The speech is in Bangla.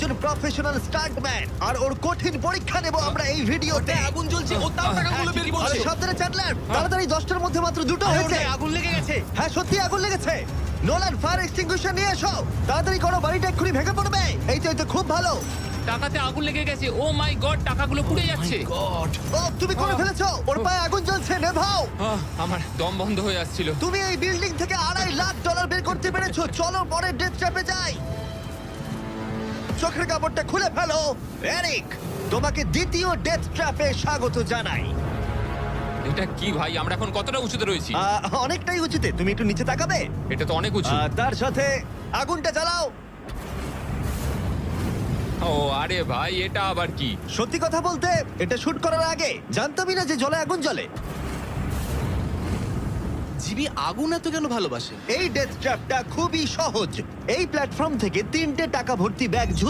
একজন প্রফেশনাল স্টান্টম্যান আর ওর কঠিন পরীক্ষা নেব আমরা এই ভিডিওতে। আগুন জ্বলছে, ও তাও টাকাগুলো বের আরে করছে। সাবধানে চ্যান্ডলার, তাড়াতাড়ি 10টার মধ্যে মাত্র 2টো হয়েছে। আগুন লেগে গেছে। হ্যাঁ সত্যি আগুন লেগেছে। নোলান ফায়ার এক্সটিংগুইশার নিয়ে এসো, তাড়াতাড়ি করো, বাড়িটা এক্ষুনি ভেঙে পড়বে। এই তো খুব ভালো। টাকাতে আগুন লেগে গেছে। ও মাই গড, টাকাগুলো পুড়ে যাচ্ছে। গড। ও তুমি করে ফেলেছো, ওর পায়ে আগুন জ্বলছে, নেভাও। আমার দম বন্ধ হয়ে আসছিল। তুমি এই বিল্ডিং থেকে $2.5 লাখ বের করতে পেরেছো। চলো পরের ডেথ ট্র্যাপে যাই। চোখের কাপড়টা খুলে ফেলো। এরিক, তোমাকে দ্বিতীয় ডেথ ট্র্যাপে স্বাগত জানাই। এটা কি ভাই, আমরা এখন কতটা উঁচুতে রয়েছি? অনেকটাই উঁচুতে, তুমি একটু নিচে তাকাবে। এটা তো অনেক উঁচু। তার সাথে আগুনটা জ্বালাও। ও আরে ভাই, এটা আবার কি? সত্যি কথা বলতে এটা শুট করার আগে জানতামই না যে জলে আগুন জ্বলে। জিবি আগুন এত কেন ভালোবাসে? এই ডেথ ট্র্যাপটা খুবই সহজ। এই প্ল্যাটফর্ম থেকে 3টে টাকা ভর্তি ব্যাগ